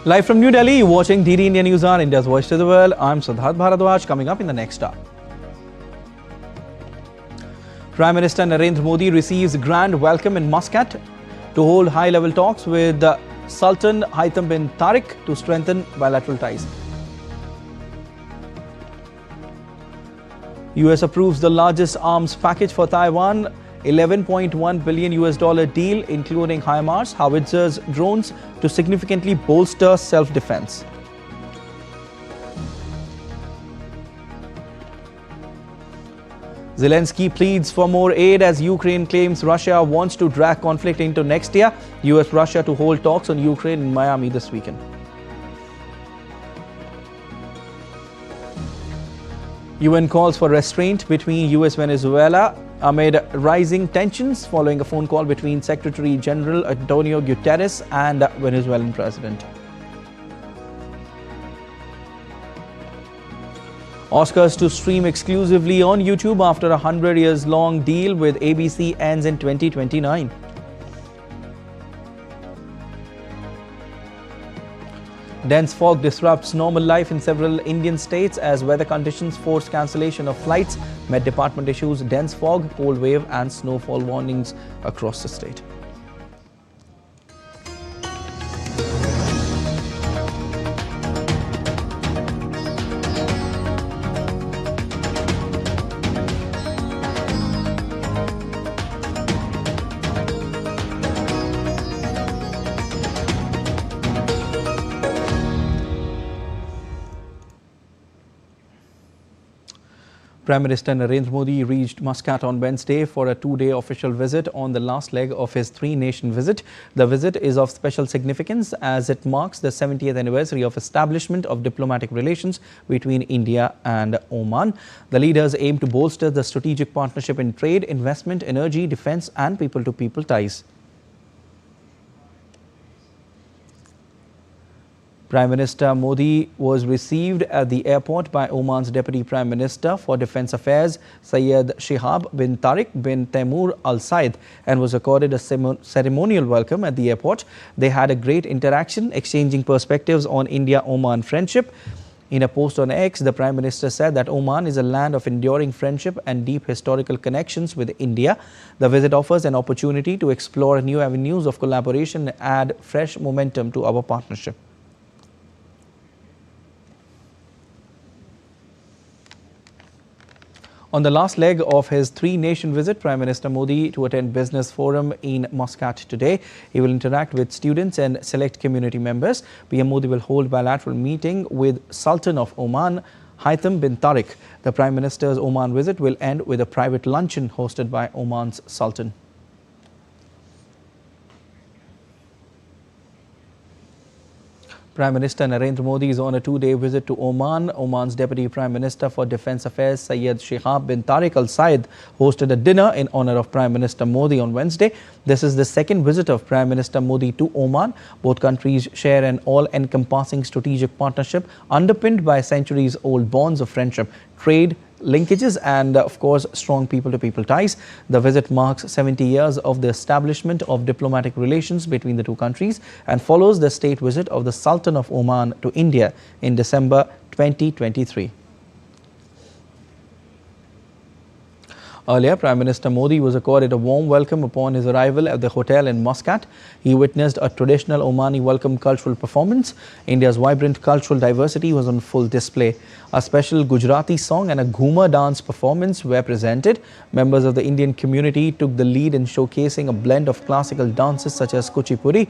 Live from New Delhi, you're watching DD India News Hour, India's voice to the world. I'm Siddharth Bharadwaj. Coming up in the next hour, Prime Minister Narendra Modi receives grand welcome in Muscat to hold high-level talks with Sultan Haitham bin Tariq to strengthen bilateral ties. US approves the largest arms package for Taiwan, $11.1 billion deal including HIMARS, howitzers, drones to significantly bolster self-defense. Zelenskyy pleads for more aid as Ukraine claims Russia wants to drag conflict into next year. US-Russia to hold talks on Ukraine in Miami this weekend. UN calls for restraint between US-Venezuela amid rising tensions following a phone call between Secretary General Antonio Guterres and Venezuelan President. Oscars to stream exclusively on YouTube after a 100-year-long deal with ABC ends in 2029. Dense fog disrupts normal life in several Indian states as weather conditions force cancellation of flights. Met Department issues dense fog, cold wave and snowfall warnings across the state. Prime Minister Narendra Modi reached Muscat on Wednesday for a two-day official visit on the last leg of his three-nation visit. The visit is of special significance as it marks the 70th anniversary of establishment of diplomatic relations between India and Oman. The leaders aim to bolster the strategic partnership in trade, investment, energy, defense and people-to-people ties. Prime Minister Modi was received at the airport by Oman's Deputy Prime Minister for Defence Affairs, Syed Shihab bin Tariq bin Taimur Al Said, and was accorded a ceremonial welcome at the airport. They had a great interaction, exchanging perspectives on India-Oman friendship. In a post on X, the Prime Minister said that Oman is a land of enduring friendship and deep historical connections with India. The visit offers an opportunity to explore new avenues of collaboration and add fresh momentum to our partnership. On the last leg of his three-nation visit, Prime Minister Modi to attend business forum in Muscat today. He will interact with students and select community members. PM Modi will hold bilateral meeting with Sultan of Oman, Haitham bin Tariq. The Prime Minister's Oman visit will end with a private luncheon hosted by Oman's Sultan. Prime Minister Narendra Modi is on a two-day visit to Oman. Oman's Deputy Prime Minister for Defence Affairs, Syed Shihab bin Tariq Al Said, hosted a dinner in honour of Prime Minister Modi on Wednesday. This is the second visit of Prime Minister Modi to Oman. Both countries share an all-encompassing strategic partnership underpinned by centuries-old bonds of friendship, trade, linkages and of course strong people-to-people ties. The visit marks 70 years of the establishment of diplomatic relations between the two countries and follows the state visit of the Sultan of Oman to India in December 2023. Earlier, Prime Minister Modi was accorded a warm welcome upon his arrival at the hotel in Muscat. He witnessed a traditional Omani welcome cultural performance. India's vibrant cultural diversity was on full display. A special Gujarati song and a Ghumar dance performance were presented. Members of the Indian community took the lead in showcasing a blend of classical dances such as Kuchipudi,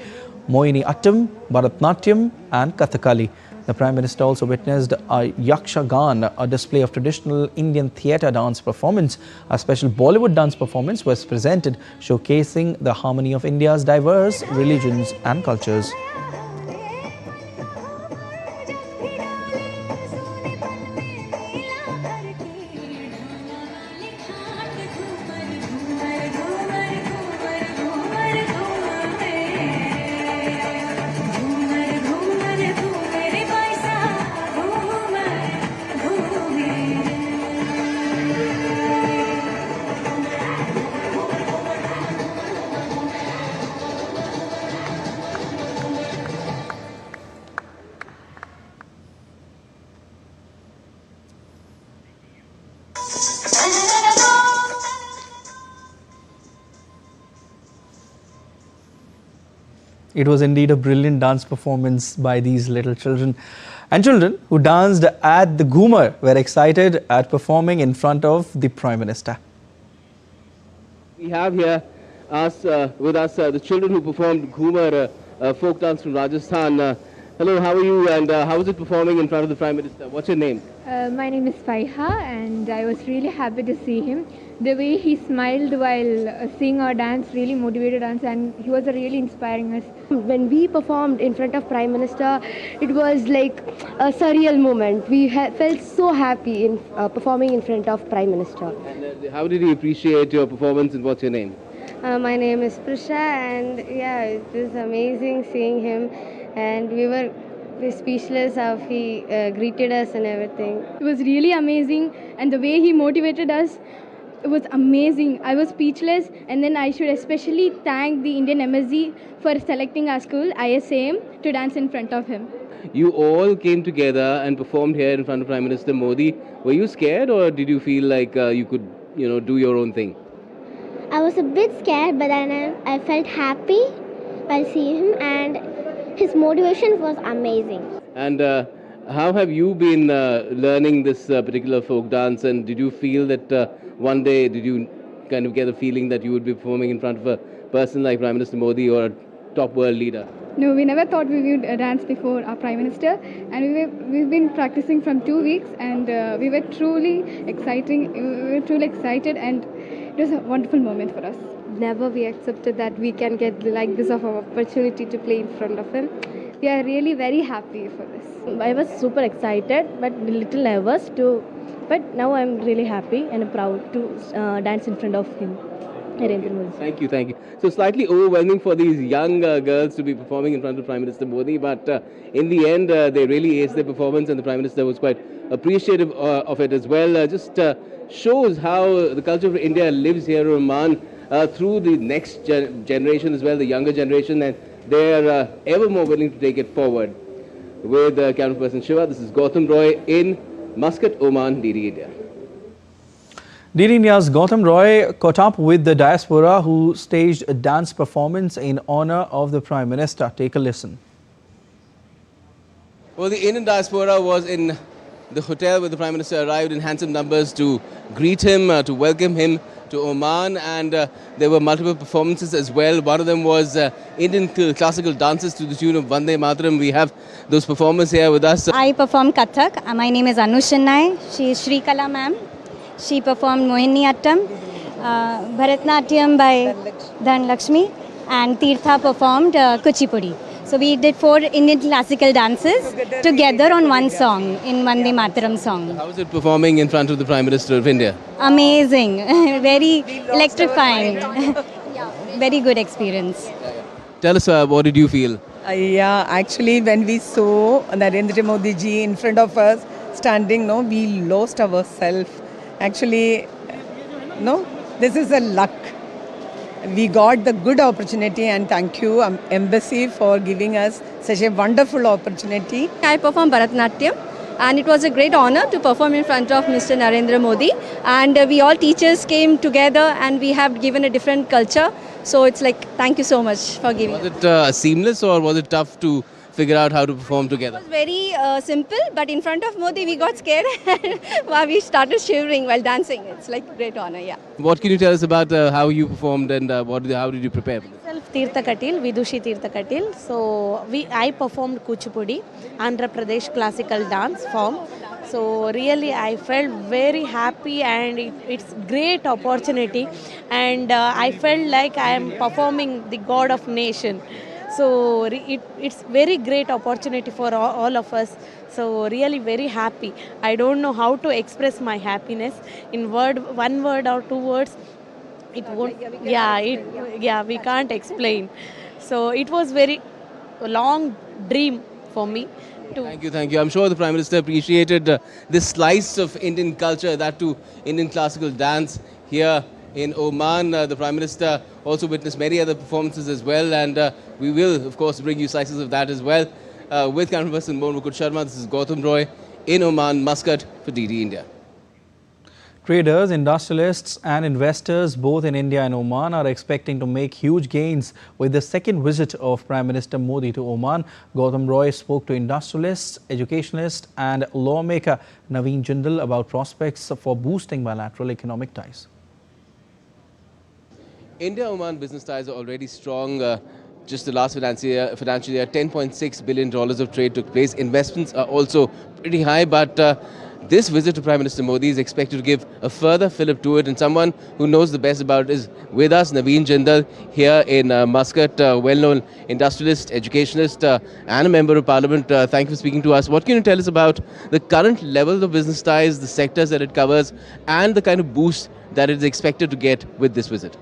Mohini Attam, Bharatnatyam and Kathakali. The Prime Minister also witnessed a Yakshagan, a display of traditional Indian theatre dance performance. A special Bollywood dance performance was presented, showcasing the harmony of India's diverse religions and cultures. It was indeed a brilliant dance performance by these little children. And children who danced at the Ghumar were excited at performing in front of the Prime Minister. We have here with us the children who performed Ghumar, folk dance from Rajasthan. Hello, how are you and how was it performing in front of the Prime Minister? What's your name? My name is Faiha and I was really happy to see him. The way he smiled while seeing our dance really motivated us, and he was really inspiring us. When we performed in front of Prime Minister, it was like a surreal moment. We felt so happy in performing in front of Prime Minister. And how did he appreciate your performance and what's your name? My name is Prisha, and yeah, it was amazing seeing him, and we were speechless how he greeted us and everything. It was really amazing, and the way he motivated us, it was amazing. I was speechless, and then I should especially thank the Indian Embassy for selecting our school, ISAM, to dance in front of him. You all came together and performed here in front of Prime Minister Modi. Were you scared or did you feel like you could, do your own thing? I was a bit scared, but then I felt happy while seeing him, and his motivation was amazing. And how have you been learning this particular folk dance, and did you feel that one day, did you kind of get a feeling that you would be performing in front of a person like Prime Minister Modi or a top world leader? No, we never thought we would dance before our Prime Minister, and we've been practicing from 2 weeks, and we were truly excited, and it was a wonderful moment for us. Never we accepted that we can get like this of an opportunity to play in front of him. We are really very happy for this. I was super excited but a little nervous too. But now I'm really happy and proud to dance in front of him. Thank you. So slightly overwhelming for these young girls to be performing in front of Prime Minister Modi, but in the end they really aced their performance, and the Prime Minister was quite appreciative of it as well. Just shows how the culture of India lives here in Oman through the next generation as well, the younger generation, and they are ever more willing to take it forward. With camera person Shiva, this is Gautam Roy in Muscat, Oman, DD India. DD India's Gautam Roy caught up with the Diaspora, who staged a dance performance in honor of the Prime Minister. Take a listen. Well, the Indian Diaspora was in the hotel where the Prime Minister arrived in handsome numbers to greet him, to welcome him to Oman, and there were multiple performances as well. One of them was Indian classical dances to the tune of Vande Mataram. We have those performers here with us. I performed Kathak. My name is Anu Chennai. She is Shrikala ma'am. She performed Mohiniyattam, Bharatnatyam by Dhan Lakshmi, and Tirtha performed Kuchipudi. So we did 4 Indian classical dances together on one song, in Vande Mataram song. How was it performing in front of the Prime Minister of India? Amazing, very electrifying, very good experience. Tell us, what did you feel? Yeah, actually when we saw Narendra Modi ji in front of us standing, we lost ourselves. Actually, this is a luck. We got the good opportunity, and thank you Embassy for giving us such a wonderful opportunity. I performed Bharatnatyam, and it was a great honor to perform in front of Mr. Narendra Modi, and we all teachers came together and we have given a different culture. So it's like, thank you so much for giving. Was it seamless or was it tough to figure out how to perform together? It was very simple, but in front of Modi we got scared and we started shivering while dancing. It's like great honor, yeah. What can you tell us about how you performed and how did you prepare for this? Tirtha Katil, Vidushi Tirtha Katil. So I performed Kuchipudi, Andhra Pradesh classical dance form. So really I felt very happy, and it's great opportunity, and I felt like I am performing the God of Nation. So it's very great opportunity for all of us. So really very happy. I don't know how to express my happiness in one word or 2 words. It won't. We can't explain. So it was very long dream for me. Thank you. I'm sure the Prime Minister appreciated this slice of Indian culture, that too Indian classical dance here in Oman. The Prime Minister also witnessed many other performances as well, and we will, of course, bring you slices of that as well. With camera person Mohan Mukut Sharma, this is Gautam Roy in Oman, Muscat for DD India. Traders, industrialists and investors both in India and Oman are expecting to make huge gains with the second visit of Prime Minister Modi to Oman. Gautam Roy spoke to industrialists, educationalists and lawmaker Naveen Jindal about prospects for boosting bilateral economic ties. India-Oman business ties are already strong. Just the last financial year, $10.6 billion of trade took place. Investments are also pretty high, but this visit to Prime Minister Modi is expected to give a further fillip to it, and someone who knows the best about it is with us, Naveen Jindal, here in Muscat, well-known industrialist, educationalist and a member of Parliament. Thank you for speaking to us. What can you tell us about the current level of business ties, the sectors that it covers, and the kind of boost that it is expected to get with this visit?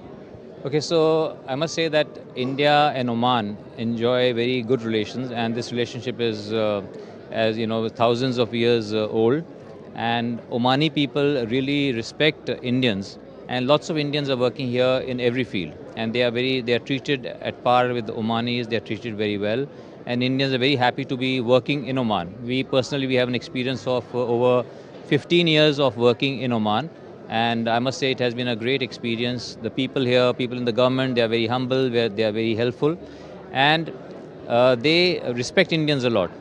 Okay, so I must say that India and Oman enjoy very good relations, and this relationship is, as you know, thousands of years old. And Omani people really respect Indians, and lots of Indians are working here in every field, and they are treated at par with the Omanis. They are treated very well, and Indians are very happy to be working in Oman. We personally have an experience of over 15 years of working in Oman. And I must say it has been a great experience. The people here, people in the government, they are very humble, they are very helpful, and they respect Indians a lot.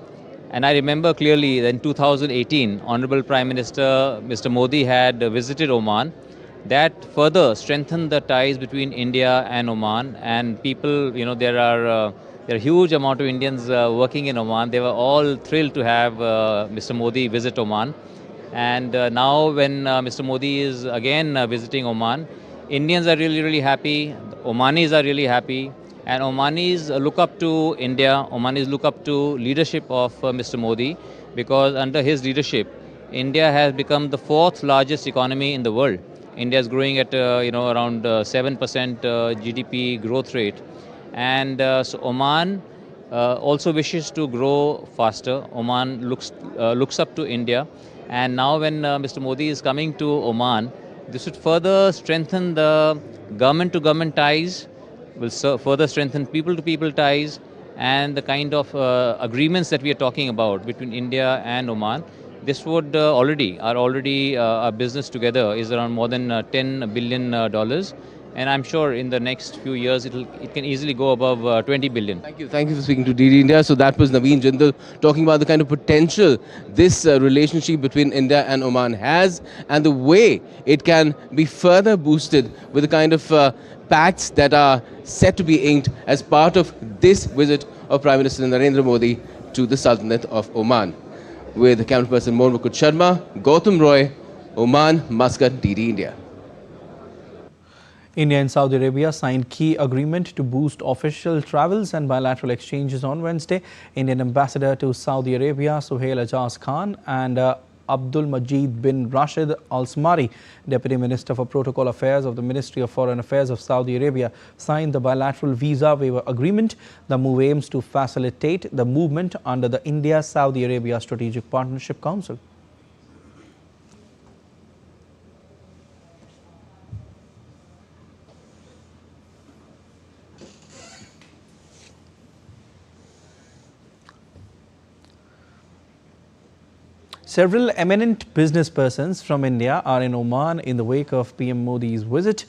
And I remember clearly that in 2018, Honorable Prime Minister Mr. Modi had visited Oman. That further strengthened the ties between India and Oman. And people, you know, there are a huge amount of Indians working in Oman. They were all thrilled to have Mr. Modi visit Oman. And now when Mr. Modi is again visiting Oman, Indians are really, really happy, Omanis are really happy, and Omanis look up to India, Omanis look up to leadership of Mr. Modi, because under his leadership, India has become the fourth largest economy in the world. India is growing at around 7% GDP growth rate, and so Oman also wishes to grow faster. Oman looks up to India. And now when Mr. Modi is coming to Oman, this would further strengthen the government-to-government ties, will further strengthen people-to-people ties, and the kind of agreements that we are talking about between India and Oman. This would our business together is around more than $10 billion. And I'm sure in the next few years it can easily go above 20 billion. Thank you for speaking to DD India. So that was Naveen Jindal talking about the kind of potential this relationship between India and Oman has, and the way it can be further boosted with the kind of pacts that are set to be inked as part of this visit of Prime Minister Narendra Modi to the Sultanate of Oman. With camera person Mohan Mukut Sharma, Gautam Roy, Oman, Muscat, DD India. India and Saudi Arabia signed key agreement to boost official travels and bilateral exchanges on Wednesday. Indian Ambassador to Saudi Arabia, Suhail Ajaz Khan, and Abdul Majid bin Rashid Al Smari, Deputy Minister for Protocol Affairs of the Ministry of Foreign Affairs of Saudi Arabia, signed the bilateral visa waiver agreement. The move aims to facilitate the movement under the India-Saudi Arabia Strategic Partnership Council. Several eminent business persons from India are in Oman in the wake of PM Modi's visit.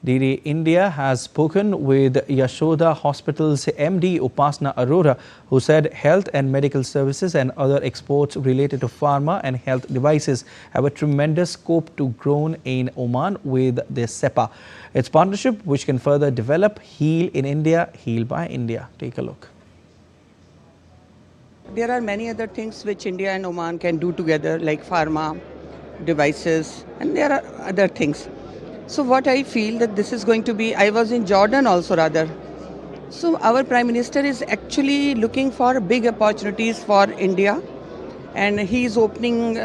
DD India has spoken with Yashoda Hospital's MD Upasna Arora, who said health and medical services and other exports related to pharma and health devices have a tremendous scope to grow in Oman with the SEPA. Its partnership, which can further develop Heal in India, Heal by India. Take a look. There are many other things which India and Oman can do together, like pharma, devices, and there are other things. So what I feel that this is going to be, I was in Jordan also rather. So our Prime Minister is actually looking for big opportunities for India, and he is opening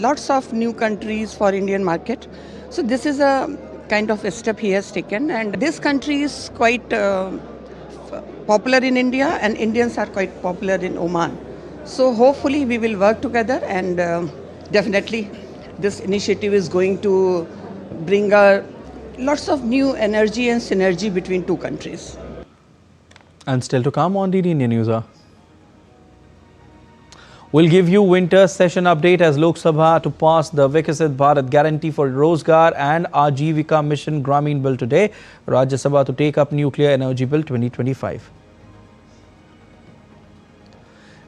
lots of new countries for Indian market. So this is a kind of a step he has taken, and this country is quite popular in India, and Indians are quite popular in Oman. So hopefully we will work together, and definitely this initiative is going to bring lots of new energy and synergy between two countries. And still to come on DD India News. We'll give you winter session update as Lok Sabha to pass the Vikasit Bharat Guarantee for Rozgar and Ajivika Mission Gramin Bill today. Rajya Sabha to take up Nuclear Energy Bill 2025.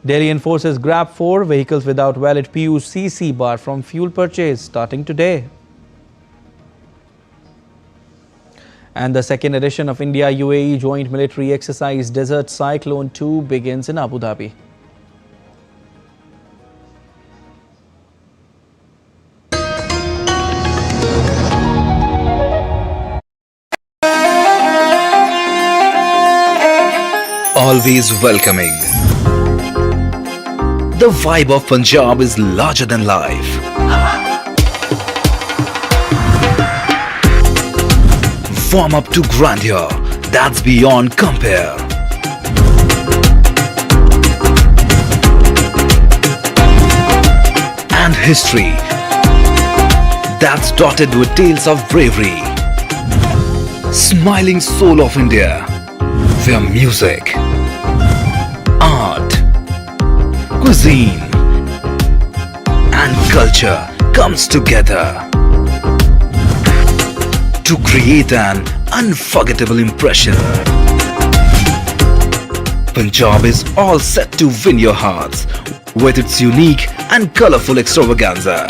Delhi enforces grab 4 vehicles without valid PUCC bar from fuel purchase starting today. And the second edition of India-UAE joint military exercise Desert Cyclone 2 begins in Abu Dhabi. Always welcoming. The vibe of Punjab is larger than life. Warm up to grandeur that's beyond compare. And history that's dotted with tales of bravery. Smiling soul of India, where music, art, cuisine and culture comes together to create an unforgettable impression. Punjab is all set to win your hearts with its unique and colorful extravaganza.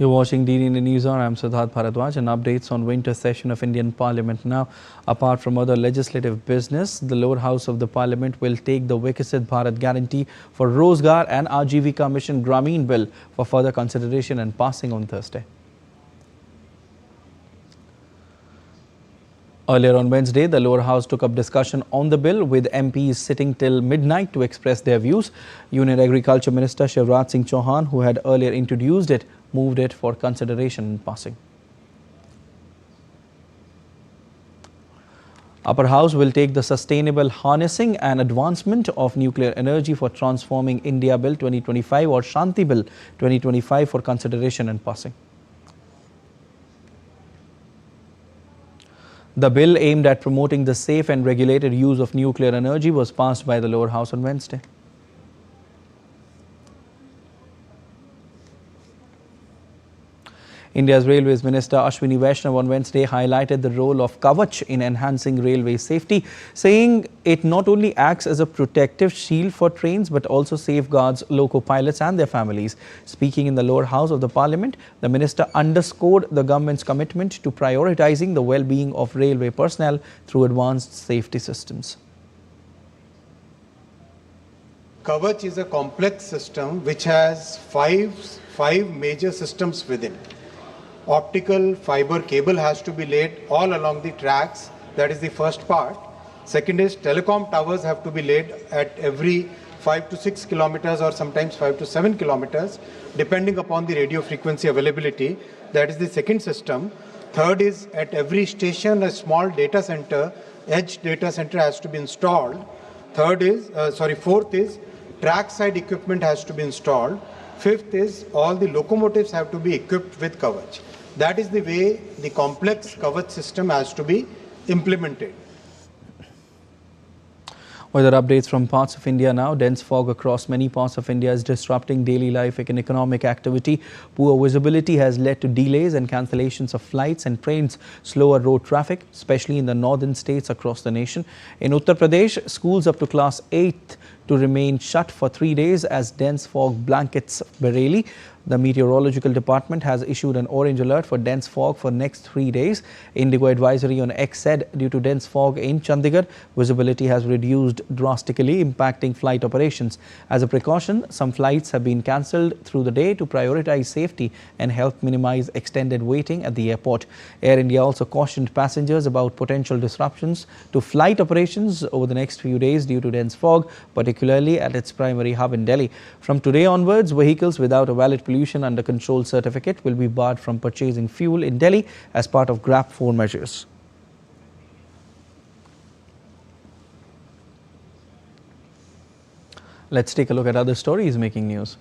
You're watching DD in the News Hour. I'm Siddharth Bharadwaj and updates on winter session of Indian Parliament now. Apart from other legislative business, the lower house of the Parliament will take the Vikasit Bharat Guarantee for Rozgar and Ajivika Mission Gramin Bill for further consideration and passing on Thursday. Earlier on Wednesday, the lower house took up discussion on the bill with MPs sitting till midnight to express their views. Union Agriculture Minister Shivraj Singh Chauhan, who had earlier introduced it, moved it for consideration and passing. Upper House will take the Sustainable Harnessing and Advancement of Nuclear Energy for Transforming India Bill 2025 or Shanti Bill 2025 for consideration and passing. The bill aimed at promoting the safe and regulated use of nuclear energy was passed by the lower house on Wednesday. India's Railways Minister Ashwini Vaishnav on Wednesday highlighted the role of Kavach in enhancing railway safety, saying it not only acts as a protective shield for trains but also safeguards loco pilots and their families. Speaking in the lower house of the Parliament, the minister underscored the government's commitment to prioritizing the well-being of railway personnel through advanced safety systems. Kavach is a complex system which has five major systems within. Optical fiber cable has to be laid all along the tracks. That is the first part. Second is telecom towers have to be laid at every 5 to 6 kilometers or sometimes 5 to 7 kilometers depending upon the radio frequency availability. That is the second system. Third is at every station a small data center, edge data center has to be installed. Fourth is track side equipment has to be installed. Fifth is all the locomotives have to be equipped with Kavach. That is the way the complex Kavach system has to be implemented. Weather updates from parts of India now. Dense fog across many parts of India is disrupting daily life and economic activity. Poor visibility has led to delays and cancellations of flights and trains, slower road traffic, especially in the northern states across the nation. In Uttar Pradesh, schools up to class 8 to remain shut for 3 days as dense fog blankets Bareilly. The meteorological department has issued an orange alert for dense fog for next 3 days. Indigo advisory on X said due to dense fog in Chandigarh, visibility has reduced drastically, impacting flight operations. As a precaution, some flights have been cancelled through the day to prioritize safety and help minimize extended waiting at the airport. Air India also cautioned passengers about potential disruptions to flight operations over the next few days due to dense fog, particularly at its primary hub in Delhi. From today onwards, vehicles without a valid pollution under control certificate will be barred from purchasing fuel in Delhi as part of GRAP 4 measures. Let's take a look at other stories making news.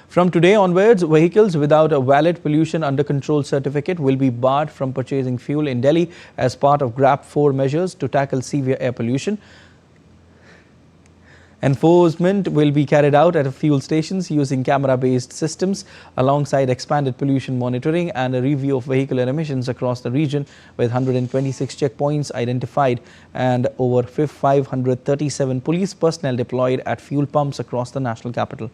From today onwards, vehicles without a valid pollution under control certificate will be barred from purchasing fuel in Delhi as part of GRAP 4 measures to tackle severe air pollution. Enforcement will be carried out at fuel stations using camera-based systems alongside expanded pollution monitoring and a review of vehicular emissions across the region, with 126 checkpoints identified and over 537 police personnel deployed at fuel pumps across the national capital.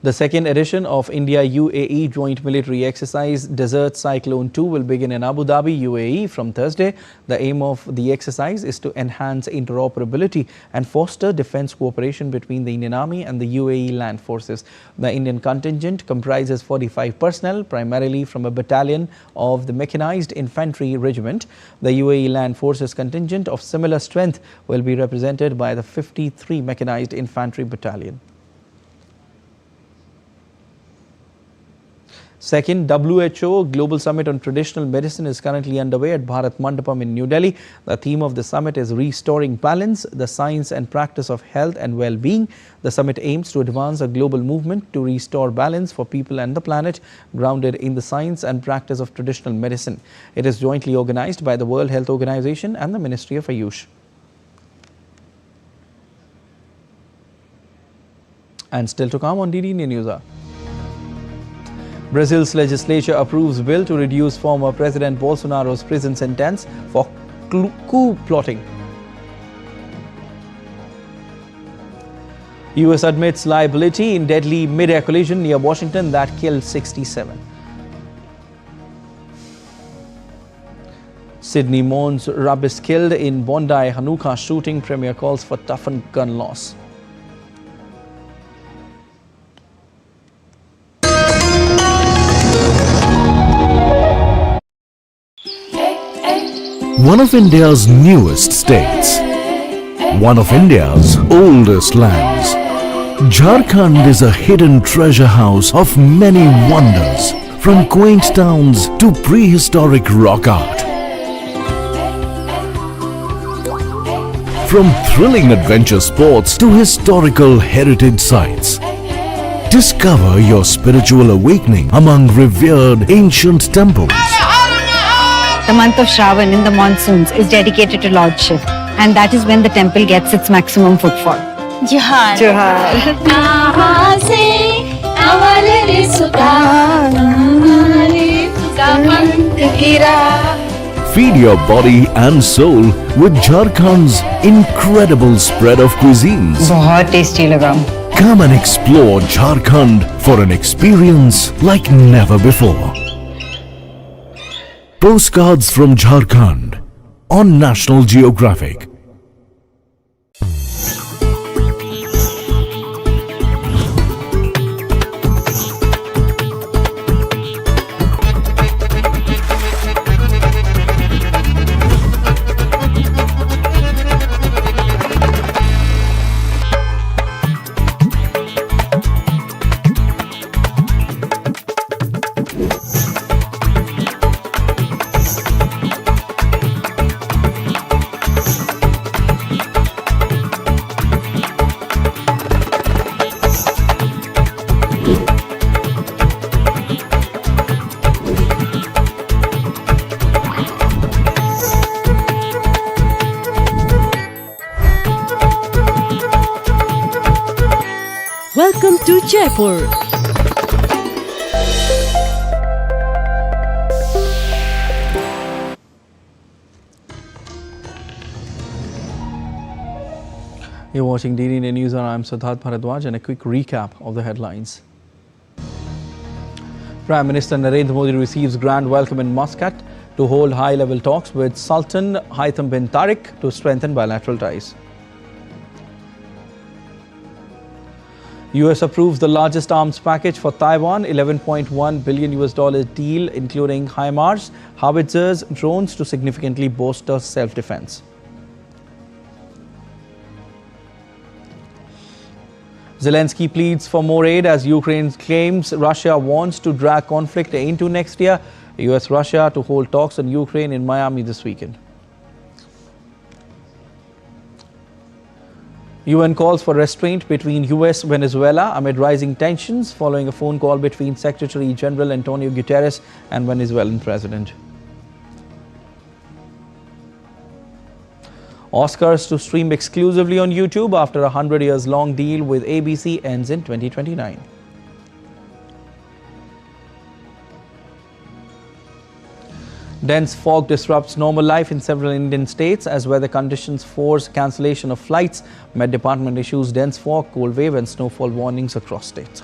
The second edition of India-UAE joint military exercise Desert Cyclone 2 will begin in Abu Dhabi, UAE from Thursday. The aim of the exercise is to enhance interoperability and foster defense cooperation between the Indian Army and the UAE land forces. The Indian contingent comprises 45 personnel, primarily from a battalion of the Mechanized Infantry Regiment. The UAE land forces contingent of similar strength will be represented by the 53 Mechanized Infantry Battalion. Second, WHO Global Summit on Traditional Medicine is currently underway at Bharat Mandapam in New Delhi. The theme of the summit is Restoring Balance, the Science and Practice of Health and Well-being. The summit aims to advance a global movement to restore balance for people and the planet, grounded in the science and practice of traditional medicine. It is jointly organized by the World Health Organization and the Ministry of Ayush. And still to come on DD News. Brazil's legislature approves bill to reduce former President Bolsonaro's prison sentence for coup plotting. US admits liability in deadly mid-air collision near Washington that killed 67. Sydney mourns rabbis killed in Bondi Hanukkah shooting. Premier calls for toughened gun laws. One of India's newest states, one of India's oldest lands, Jharkhand is a hidden treasure house of many wonders, from quaint towns to prehistoric rock art. From thrilling adventure sports to historical heritage sites. Discover your spiritual awakening among revered ancient temples. The month of Shravan in the monsoons is dedicated to Lord Shiv, and that is when the temple gets its maximum footfall. Johar. Johar. Feed your body and soul with Jharkhand's incredible spread of cuisines. बहुत tasty लगा. Come and explore Jharkhand for an experience like never before. Postcards from Jharkhand on National Geographic. Welcome to Jaipur. You're watching DD News and I'm Siddharth Bharadwaj, and a quick recap of the headlines. Prime Minister Narendra Modi receives grand welcome in Muscat to hold high-level talks with Sultan Haitham bin Tariq to strengthen bilateral ties. US approves the largest arms package for Taiwan, $11.1 billion deal including HIMARS, howitzers, drones to significantly bolster self-defense. Zelenskyy pleads for more aid as Ukraine claims Russia wants to drag conflict into next year. US-Russia to hold talks on Ukraine in Miami this weekend. UN calls for restraint between US-Venezuela amid rising tensions following a phone call between Secretary General Antonio Guterres and Venezuelan President. Oscars to stream exclusively on YouTube after a 100 years long deal with ABC ends in 2029. Dense fog disrupts normal life in several Indian states as weather conditions force cancellation of flights. Met Department issues dense fog, cold wave and snowfall warnings across states.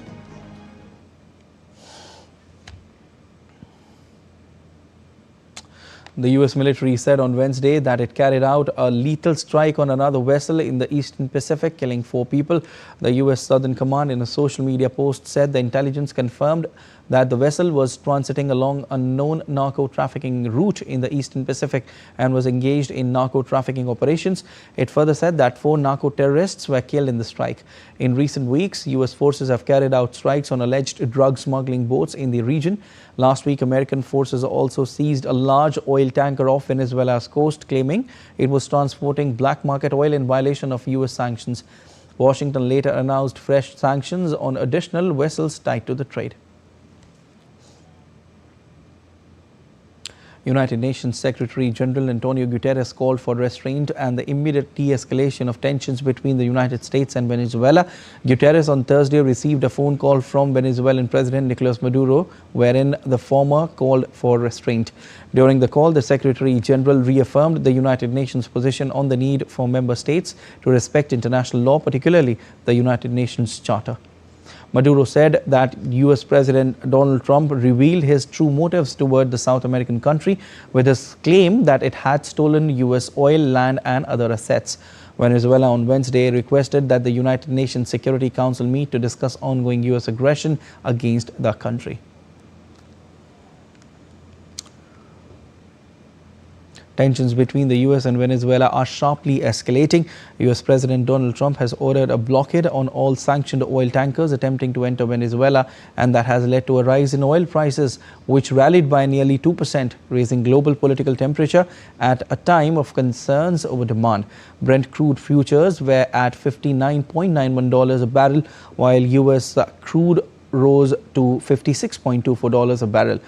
The US military said on Wednesday that it carried out a lethal strike on another vessel in the Eastern Pacific, killing 4 people. The US Southern Command in a social media post said the intelligence confirmed that the vessel was transiting along a known narco-trafficking route in the Eastern Pacific and was engaged in narco-trafficking operations. It further said that 4 narco-terrorists were killed in the strike. In recent weeks, US forces have carried out strikes on alleged drug smuggling boats in the region. Last week, American forces also seized a large oil tanker off Venezuela's coast, claiming it was transporting black market oil in violation of US sanctions. Washington later announced fresh sanctions on additional vessels tied to the trade. United Nations Secretary General Antonio Guterres called for restraint and the immediate de-escalation of tensions between the United States and Venezuela. Guterres on Thursday received a phone call from Venezuelan President Nicolas Maduro, wherein the former called for restraint. During the call, the Secretary General reaffirmed the United Nations position on the need for member states to respect international law, particularly the United Nations Charter. Maduro said that US President Donald Trump revealed his true motives toward the South American country with his claim that it had stolen US oil, land and other assets. Venezuela on Wednesday requested that the United Nations Security Council meet to discuss ongoing US aggression against the country. Tensions between the US and Venezuela are sharply escalating. US President Donald Trump has ordered a blockade on all sanctioned oil tankers attempting to enter Venezuela, and that has led to a rise in oil prices, which rallied by nearly 2%, raising global political temperature at a time of concerns over demand. Brent crude futures were at $59.91 a barrel, while US crude rose to $56.24 a barrel.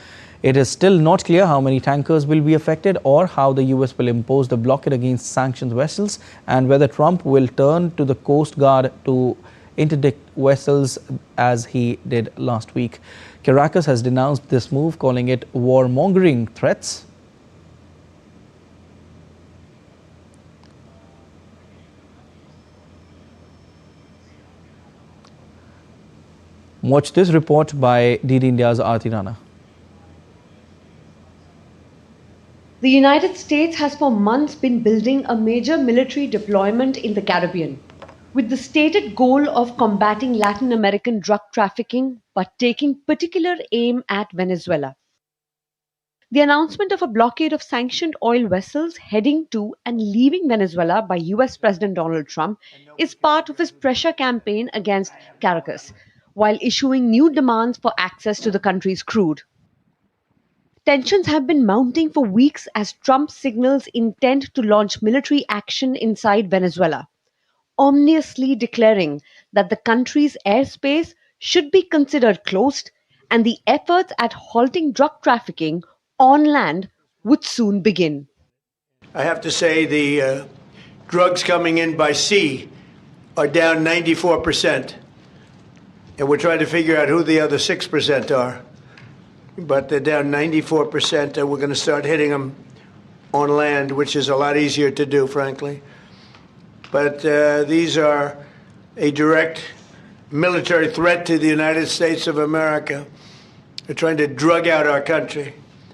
It is still not clear how many tankers will be affected or how the US will impose the blockade against sanctioned vessels, and whether Trump will turn to the Coast Guard to interdict vessels as he did last week. Caracas has denounced this move, calling it warmongering threats. Watch this report by DD India's Aarti Rana. The United States has for months been building a major military deployment in the Caribbean, with the stated goal of combating Latin American drug trafficking, but taking particular aim at Venezuela. The announcement of a blockade of sanctioned oil vessels heading to and leaving Venezuela by US President Donald Trump is part of his pressure campaign against Caracas, while issuing new demands for access to the country's crude. Tensions have been mounting for weeks as Trump signals intent to launch military action inside Venezuela, ominously declaring that the country's airspace should be considered closed and the efforts at halting drug trafficking on land would soon begin. I have to say the drugs coming in by sea are down 94%, and we're trying to figure out who the other 6% are. But they're down 94%, and we're going to start hitting them on land, which is a lot easier to do, frankly. But these are a direct military threat to the United States of America. They're trying to drug out our country.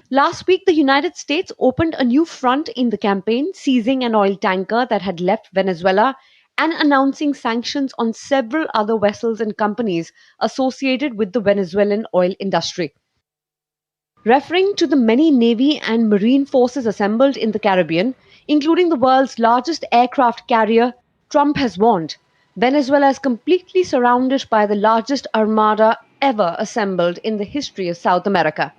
Last week, the United States opened a new front in the campaign, seizing an oil tanker that had left Venezuela and announcing sanctions on several other vessels and companies associated with the Venezuelan oil industry. Referring to the many Navy and Marine forces assembled in the Caribbean, including the world's largest aircraft carrier, Trump has warned Venezuela is completely surrounded by the largest armada ever assembled in the history of South America.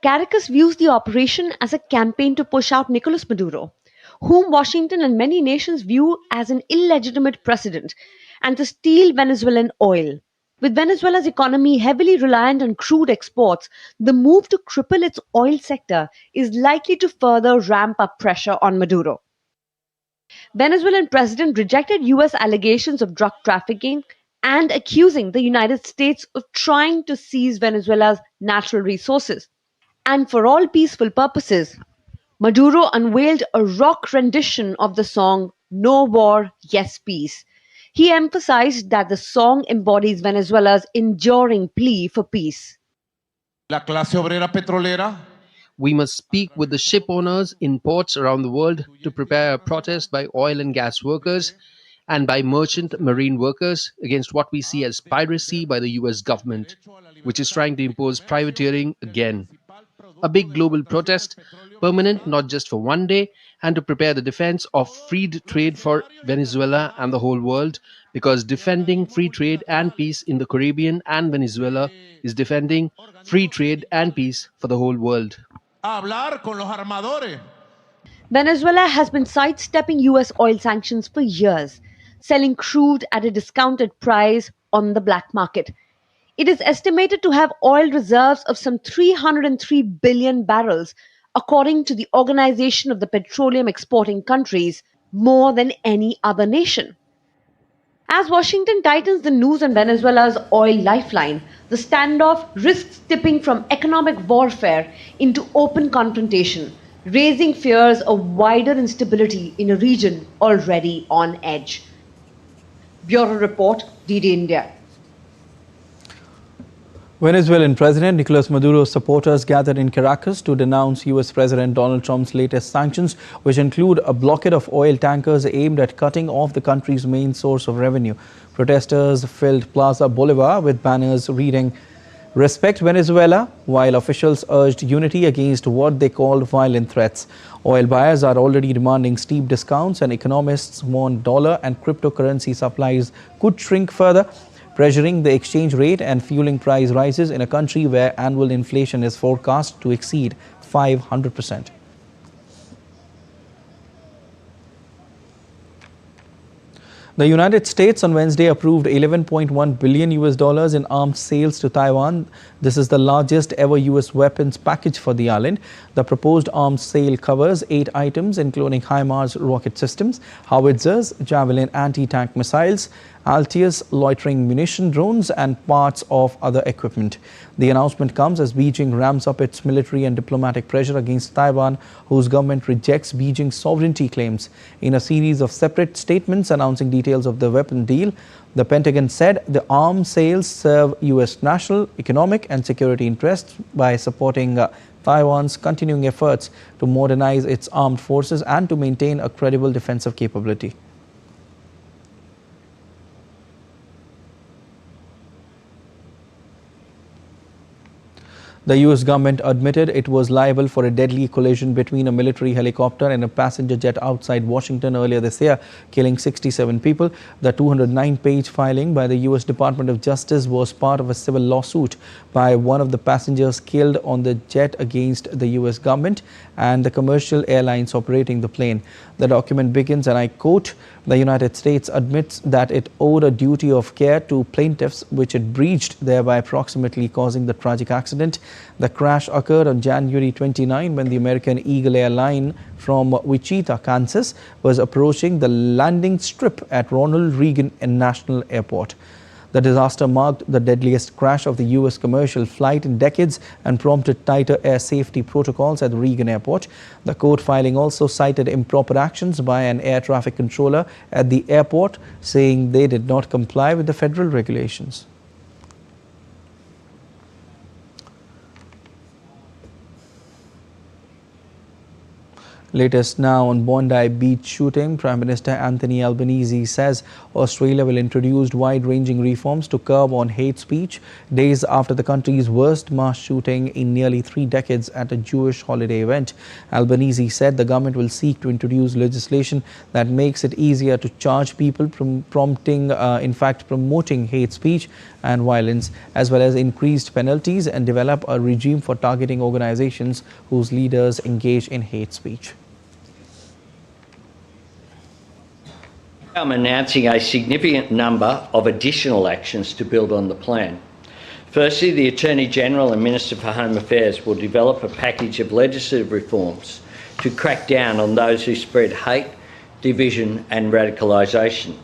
Caracas views the operation as a campaign to push out Nicolas Maduro, whom Washington and many nations view as an illegitimate president, and to steal Venezuelan oil. With Venezuela's economy heavily reliant on crude exports, the move to cripple its oil sector is likely to further ramp up pressure on Maduro. Venezuelan president rejected US allegations of drug trafficking and accusing the United States of trying to seize Venezuela's natural resources. And for all peaceful purposes, Maduro unveiled a rock rendition of the song No War, Yes Peace. He emphasized that the song embodies Venezuela's enduring plea for peace. La clase obrera petrolera. We must speak with the ship owners in ports around the world to prepare a protest by oil and gas workers and by merchant marine workers against what we see as piracy by the US government, which is trying to impose privateering again. A big global protest, permanent not just for one day, and to prepare the defense of free trade for Venezuela and the whole world, because defending free trade and peace in the Caribbean and Venezuela is defending free trade and peace for the whole world. Hablar con los armadores. Venezuela has been sidestepping US oil sanctions for years, selling crude at a discounted price on the black market. It is estimated to have oil reserves of some 303 billion barrels, according to the Organization of the Petroleum Exporting Countries, more than any other nation. As Washington tightens the noose on Venezuela's oil lifeline, the standoff risks tipping from economic warfare into open confrontation, raising fears of wider instability in a region already on edge. Bureau Report, DD India. Venezuelan President Nicolas Maduro's supporters gathered in Caracas to denounce US President Donald Trump's latest sanctions, which include a blockade of oil tankers aimed at cutting off the country's main source of revenue. Protesters filled Plaza Bolivar with banners reading, "Respect Venezuela," while officials urged unity against what they called violent threats. Oil buyers are already demanding steep discounts, and economists warn dollar and cryptocurrency supplies could shrink further, pressuring the exchange rate and fueling price rises in a country where annual inflation is forecast to exceed 500%. The United States on Wednesday approved $11.1 billion in arms sales to Taiwan. This is the largest ever US weapons package for the island. The proposed arms sale covers 8 items, including HIMARS rocket systems, howitzers, Javelin anti-tank missiles, Altius loitering munition drones, and parts of other equipment. The announcement comes as Beijing ramps up its military and diplomatic pressure against Taiwan, whose government rejects Beijing's sovereignty claims. In a series of separate statements announcing details of the weapon deal, the Pentagon said the arms sales serve US national, economic and security interests by supporting Taiwan's continuing efforts to modernize its armed forces and to maintain a credible defensive capability. The US government admitted it was liable for a deadly collision between a military helicopter and a passenger jet outside Washington earlier this year, killing 67 people. The 209-page filing by the US Department of Justice was part of a civil lawsuit by one of the passengers killed on the jet against the US government and the commercial airlines operating the plane. The document begins, and I quote, "The United States admits that it owed a duty of care to plaintiffs, which it breached, thereby approximately causing the tragic accident. The crash occurred on January 29 when the American Eagle airline from Wichita, Kansas, was approaching the landing strip at Ronald Reagan National Airport. The disaster marked the deadliest crash of the US commercial flight in decades and prompted tighter air safety protocols at the Reagan Airport. The court filing also cited improper actions by an air traffic controller at the airport, saying they did not comply with the federal regulations. Latest now on Bondi Beach shooting, Prime Minister Anthony Albanese says Australia will introduce wide-ranging reforms to curb on hate speech days after the country's worst mass shooting in nearly 3 decades at a Jewish holiday event. Albanese said the government will seek to introduce legislation that makes it easier to charge people from promoting hate speech and violence, as well as increased penalties, and develop a regime for targeting organizations whose leaders engage in hate speech. I'm announcing a significant number of additional actions to build on the plan. Firstly, the Attorney-General and Minister for Home Affairs will develop a package of legislative reforms to crack down on those who spread hate, division and radicalisation.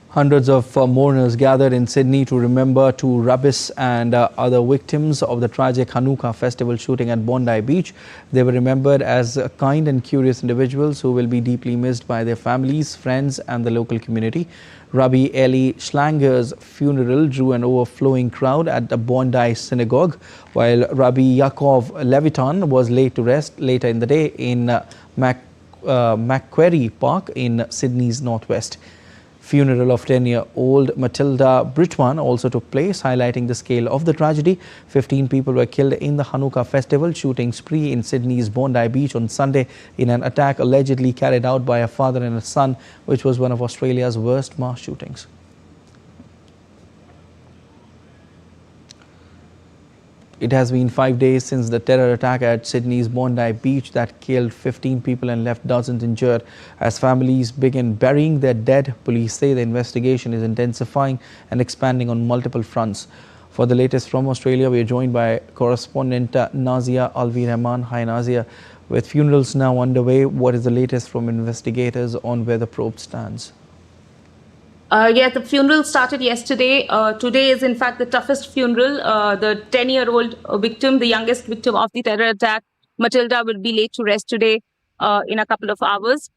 Hundreds of mourners gathered in Sydney to remember two rabbis and other victims of the tragic Hanukkah festival shooting at Bondi Beach. They were remembered as kind and curious individuals who will be deeply missed by their families, friends and the local community. Rabbi Eli Schlanger's funeral drew an overflowing crowd at the Bondi Synagogue, while Rabbi Yaakov Leviton was laid to rest later in the day in Macquarie Park in Sydney's northwest. Funeral of 10-year-old Matilda Britwan also took place, highlighting the scale of the tragedy. 15 people were killed in the Hanukkah festival shooting spree in Sydney's Bondi Beach on Sunday in an attack allegedly carried out by a father and a son, which was one of Australia's worst mass shootings. It has been 5 days since the terror attack at Sydney's Bondi Beach that killed 15 people and left dozens injured. As families begin burying their dead, police say the investigation is intensifying and expanding on multiple fronts. For the latest from Australia, we are joined by correspondent Nazia Alvi Rahman. Hi Nazia. With funerals now underway, what is the latest from investigators on where the probe stands? Yeah, the funeral started yesterday. Today is in fact the toughest funeral. The 10-year-old victim, the youngest victim of the terror attack, Matilda, will be laid to rest today in a couple of hours.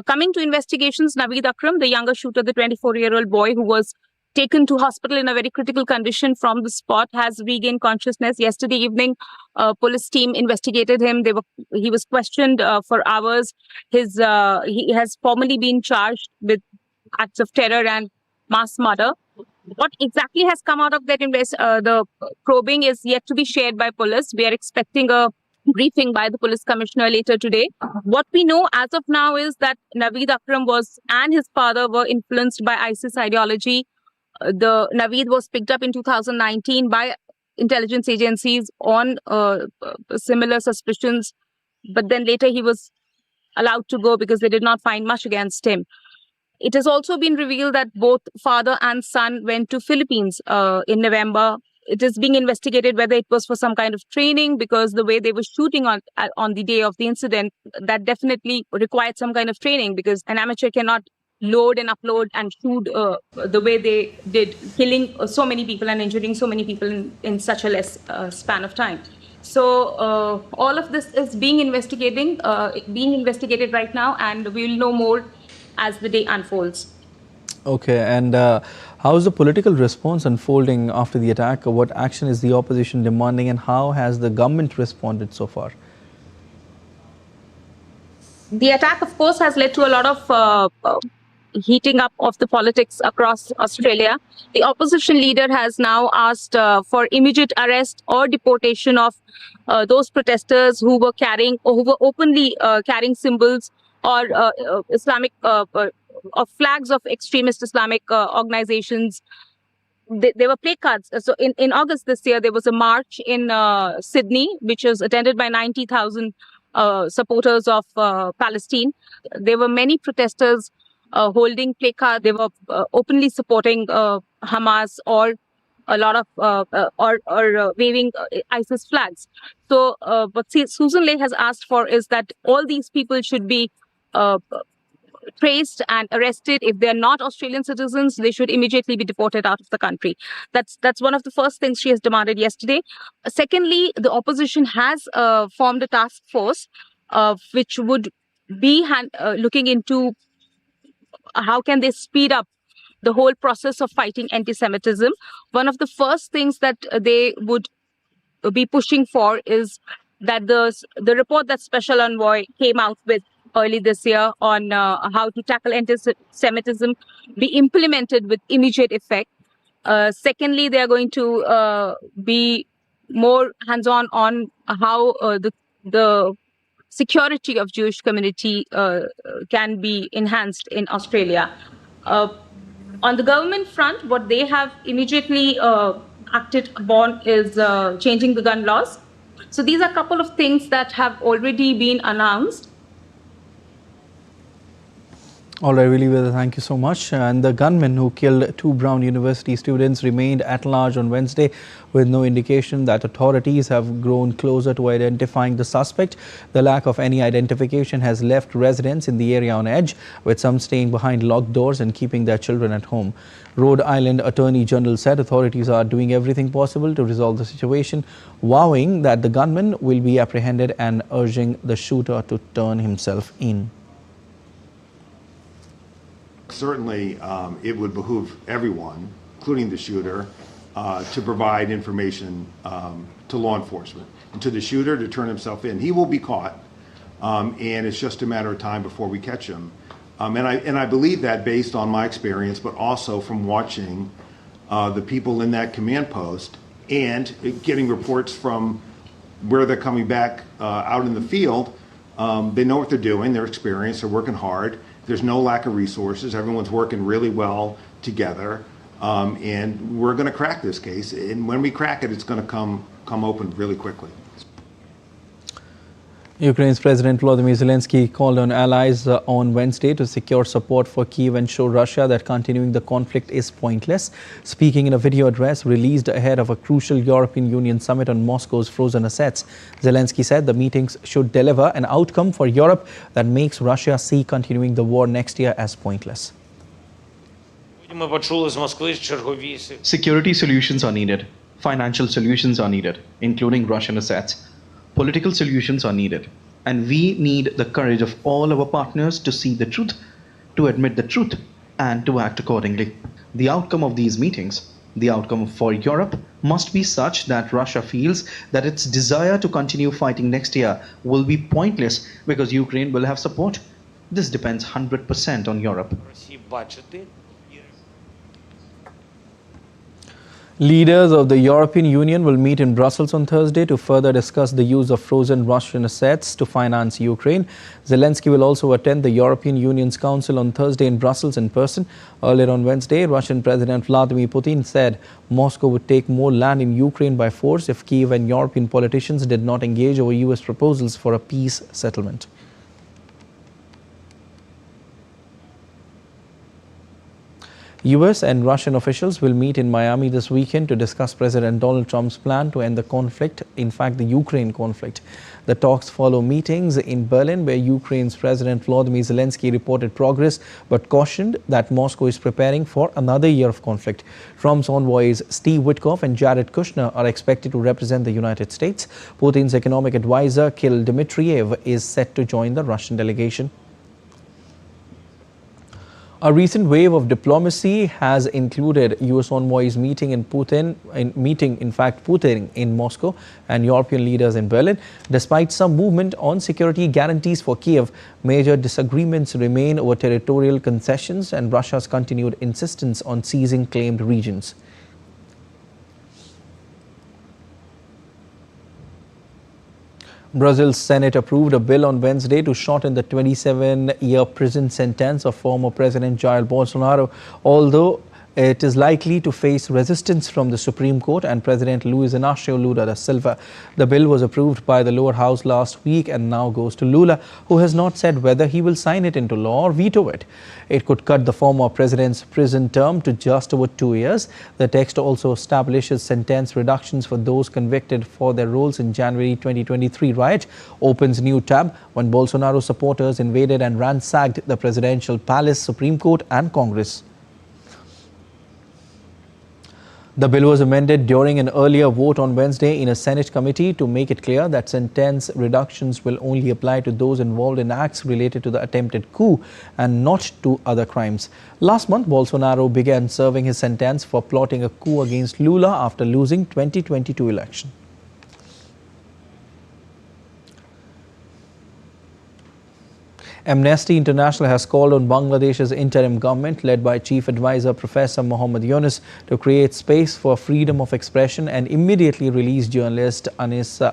Coming to investigations, Naveed Akram, the younger shooter, the 24-year-old boy who was taken to hospital in a very critical condition from the spot, has regained consciousness. Yesterday evening, police team investigated him. He was questioned for hours. He has formally been charged with acts of terror and mass murder. What exactly has come out of that the probing is yet to be shared by police. We are expecting a briefing by the police commissioner later today. What we know as of now is that Naveed Akram and his father were influenced by ISIS ideology. Naveed was picked up in 2019 by intelligence agencies on similar suspicions, but then later he was allowed to go because they did not find much against him. It has also been revealed that both father and son went to Philippines in November. It is being investigated whether it was for some kind of training, because the way they were shooting on the day of the incident, that definitely required some kind of training, because an amateur cannot load and upload and shoot the way they did, killing so many people and injuring so many people in such a less span of time. So all of this is being investigated right now, and we will know more as the day unfolds. Okay, and how is the political response unfolding after the attack? What action is the opposition demanding, and how has the government responded so far? The attack, of course, has led to a lot of heating up of the politics across Australia. The opposition leader has now asked for immediate arrest or deportation of those protesters who were openly carrying symbols or Islamic or flags of extremist Islamic organizations. There were placards. So in August this year, there was a march in Sydney, which was attended by 90,000 supporters of Palestine. There were many protesters holding placards. They were openly supporting Hamas or a lot of waving ISIS flags. So what Susan Ley has asked for is that all these people should be traced and arrested. If they're not Australian citizens, they should immediately be deported out of the country. That's one of the first things she has demanded yesterday. Secondly, the opposition has formed a task force which would be looking into how can they speed up the whole process of fighting anti-Semitism. One of the first things that they would be pushing for is that the report that Special Envoy came out with early this year on how to tackle anti-Semitism be implemented with immediate effect. Secondly, they are going to be more hands-on on how the security of Jewish community can be enhanced in Australia. On the government front, what they have immediately acted upon is changing the gun laws. So these are a couple of things that have already been announced. All right, really, thank you so much. And the gunman who killed 2 Brown University students remained at large on Wednesday with no indication that authorities have grown closer to identifying the suspect. The lack of any identification has left residents in the area on edge, with some staying behind locked doors and keeping their children at home. Rhode Island Attorney General said authorities are doing everything possible to resolve the situation, vowing that the gunman will be apprehended and urging the shooter to turn himself in. Certainly, it would behoove everyone, including the shooter, to provide information to law enforcement and to the shooter to turn himself in. He will be caught, and it's just a matter of time before we catch him. And I believe that based on my experience, but also from watching the people in that command post and getting reports from where they're coming back out in the field. They know what they're doing, they're experienced, they're working hard. There's no lack of resources. Everyone's working really well together, and we're going to crack this case. And when we crack it, it's going to come open really quickly. Ukraine's President Volodymyr Zelenskyy called on allies on Wednesday to secure support for Kyiv and show Russia that continuing the conflict is pointless. Speaking in a video address released ahead of a crucial European Union summit on Moscow's frozen assets, Zelenskyy said the meetings should deliver an outcome for Europe that makes Russia see continuing the war next year as pointless. Security solutions are needed. Financial solutions are needed, including Russian assets. Political solutions are needed, and we need the courage of all our partners to see the truth, to admit the truth, and to act accordingly. The outcome of these meetings, the outcome for Europe, must be such that Russia feels that its desire to continue fighting next year will be pointless because Ukraine will have support. This depends 100% on Europe. Leaders of the European Union will meet in Brussels on Thursday to further discuss the use of frozen Russian assets to finance Ukraine. Zelenskyy will also attend the European Union's Council on Thursday in Brussels in person. Earlier on Wednesday, Russian President Vladimir Putin said Moscow would take more land in Ukraine by force if Kyiv and European politicians did not engage over US proposals for a peace settlement. US and Russian officials will meet in Miami this weekend to discuss President Donald Trump's plan to end the conflict, in fact, the Ukraine conflict. The talks follow meetings in Berlin where Ukraine's President Volodymyr Zelenskyy reported progress but cautioned that Moscow is preparing for another year of conflict. Trump's envoys Steve Witkoff and Jared Kushner are expected to represent the United States. Putin's economic advisor Kirill Dmitriev is set to join the Russian delegation. A recent wave of diplomacy has included US envoys meeting Putin in Moscow and European leaders in Berlin. Despite some movement on security guarantees for Kiev, major disagreements remain over territorial concessions and Russia's continued insistence on seizing claimed regions. Brazil's Senate approved a bill on Wednesday to shorten the 27-year prison sentence of former President Jair Bolsonaro, although it is likely to face resistance from the Supreme Court and President Luiz Inácio Lula da Silva. The bill was approved by the lower house last week and now goes to Lula, who has not said whether he will sign it into law or veto it. It could cut the former president's prison term to just over 2 years. The text also establishes sentence reductions for those convicted for their roles in January 2023 riot, opens new tab when Bolsonaro supporters invaded and ransacked the presidential palace, Supreme Court and Congress. The bill was amended during an earlier vote on Wednesday in a Senate committee to make it clear that sentence reductions will only apply to those involved in acts related to the attempted coup and not to other crimes. Last month, Bolsonaro began serving his sentence for plotting a coup against Lula after losing 2022 election. Amnesty International has called on Bangladesh's interim government, led by Chief Advisor Professor Muhammad Yunus, to create space for freedom of expression and immediately release journalist Anis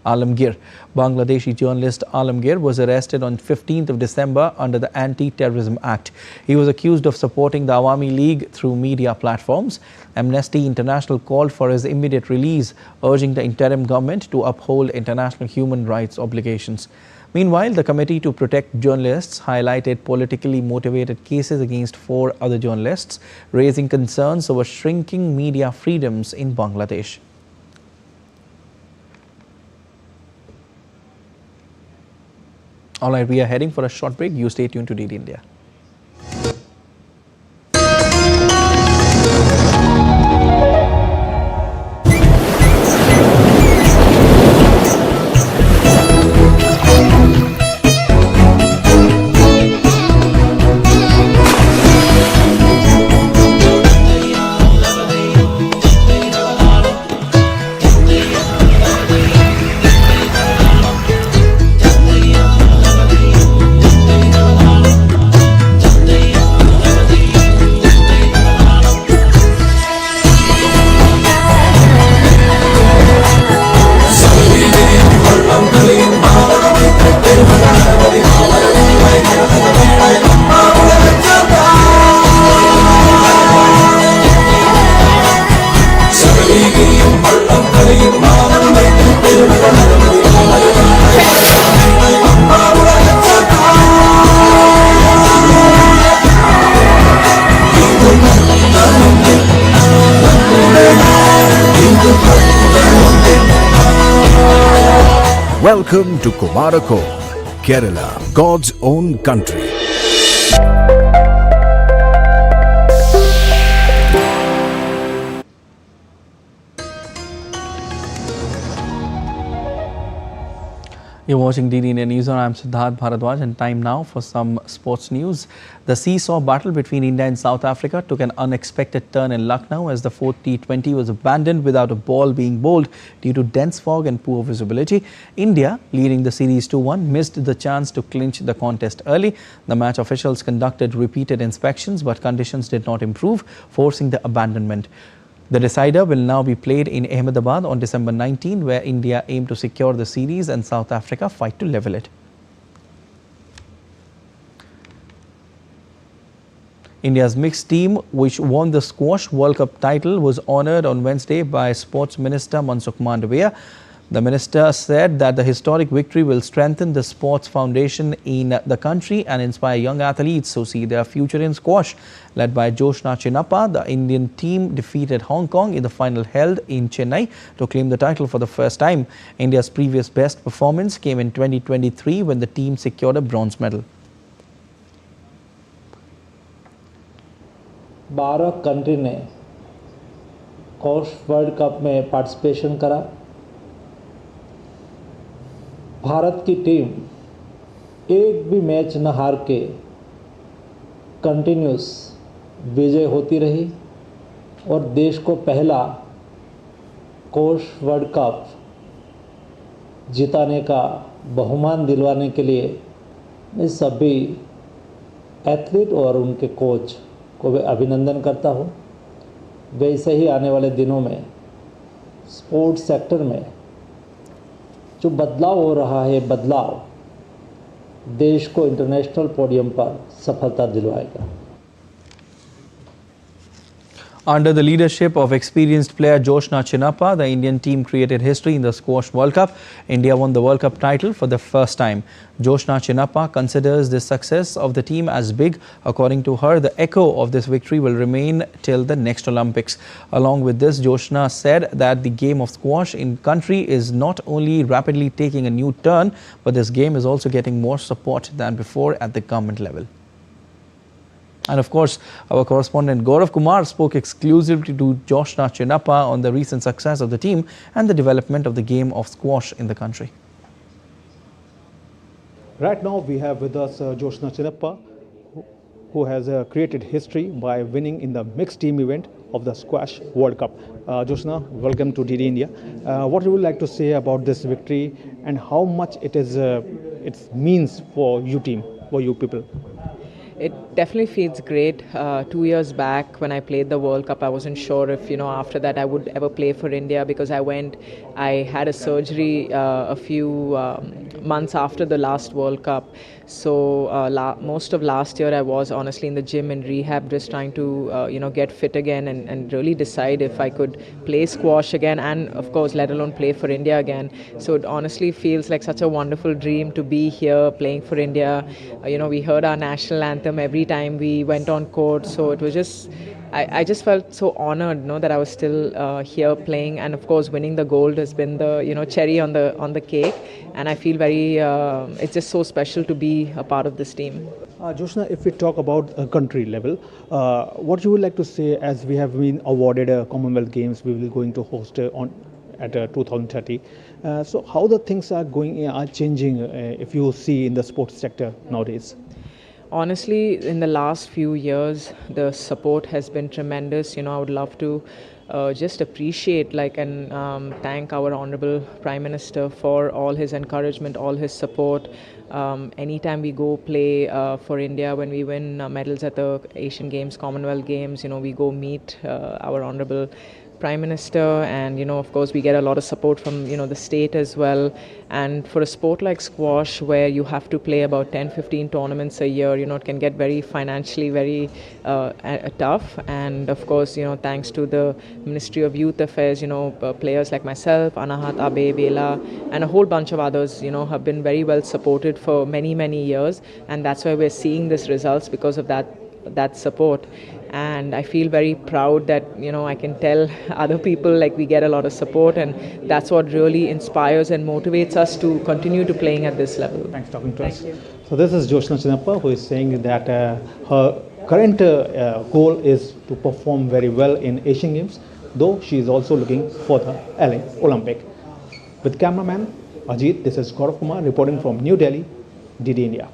Alamgir. Bangladeshi journalist Alamgir was arrested on 15th of December under the Anti-Terrorism Act. He was accused of supporting the Awami League through media platforms. Amnesty International called for his immediate release, urging the interim government to uphold international human rights obligations. Meanwhile, the Committee to Protect Journalists highlighted politically motivated cases against 4 other journalists, raising concerns over shrinking media freedoms in Bangladesh. All right, we are heading for a short break. You stay tuned to DD India. Welcome to Kumarakode, Kerala, God's own country. You're watching DD India News, and I'm Siddharth Bharadwaj, and time now for some sports news. The seesaw battle between India and South Africa took an unexpected turn in Lucknow as the fourth T20 was abandoned without a ball being bowled due to dense fog and poor visibility. India, leading the series 2-1, missed the chance to clinch the contest early. The match officials conducted repeated inspections, but conditions did not improve, forcing the abandonment. The decider will now be played in Ahmedabad on December 19, where India aim to secure the series and South Africa fight to level it. India's mixed team, which won the Squash World Cup title, was honoured on Wednesday by Sports Minister Mansukh Mandavia. The minister said that the historic victory will strengthen the sports foundation in the country and inspire young athletes to see their future in squash. Led by Joshna Chinnappa, the Indian team defeated Hong Kong in the final held in Chennai to claim the title for the first time. India's previous best performance came in 2023 when the team secured a bronze medal. 12 country ने squash world cup में participation करा। भारत की team एक भी match न हार के continuous विजय होती रही और देश को पहला स्क्वैश वर्ल्ड कप जिताने का बहुमान दिलवाने के लिए मैं सभी एथलीट और उनके कोच को मैं अभिनंदन करता हूं। वैसे ही आने वाले दिनों में स्पोर्ट्स सेक्टर में जो बदलाव हो रहा है, बदलाव देश को इंटरनेशनल पोडियम पर सफलता दिलवाएगा। Under the leadership of experienced player Joshna Chinnappa, the Indian team created history in the Squash World Cup. India won the World Cup title for the first time. Joshna Chinnappa considers this success of the team as big. According to her, the echo of this victory will remain till the next Olympics. Along with this, Joshna said that the game of squash in country is not only rapidly taking a new turn, but this game is also getting more support than before at the government level. And of course, our correspondent Gaurav Kumar spoke exclusively to Joshna Chinnappa on the recent success of the team and the development of the game of squash in the country. Right now we have with us Joshna Chinnappa, who has created history by winning in the mixed team event of the Squash World Cup. Joshna, welcome to DD India. What would you like to say about this victory and how much it means for you team, for you people? It definitely feels great. 2 years back when I played the World Cup, I wasn't sure if, after that I would ever play for India because I went I had a surgery a few months after the last World Cup. So most of last year I was honestly in the gym in rehab, just trying to get fit again and really decide if I could play squash again, and of course let alone play for India again. So it honestly feels like such a wonderful dream to be here playing for India. We heard our national anthem every time we went on court, so it was just I just felt so honored, that I was still here playing, and of course winning the gold has been the cherry on the cake, and I feel very it's just so special to be a part of this team. Jyotsna, if we talk about a country level, what you would like to say, as we have been awarded Commonwealth Games, we will going to host at 2030. So how the things are changing if you see in the sports sector nowadays? Honestly, in the last few years, the support has been tremendous. I would love to just appreciate and thank our Honorable Prime Minister for all his encouragement, all his support. Anytime we go play for India, when we win medals at the Asian Games, Commonwealth Games, we go meet our Honorable Prime Minister, and of course we get a lot of support from the state as well. And for a sport like squash, where you have to play about 10-15 tournaments a year, it can get very financially very tough. And of course, thanks to the Ministry of Youth Affairs, players like myself, Anahat, Abe, Bela, and a whole bunch of others, have been very well supported for many years, and that's why we're seeing these results, because of that support. And I feel very proud that I can tell other people we get a lot of support, and that's what really inspires and motivates us to continue to playing at this level. Thanks for talking to us. So this is Jyotsna Chinappa, who is saying that her current goal is to perform very well in Asian Games, though she is also looking for the LA Olympic. With cameraman Ajit, this is Gaurav Kumar reporting from New Delhi, DD India.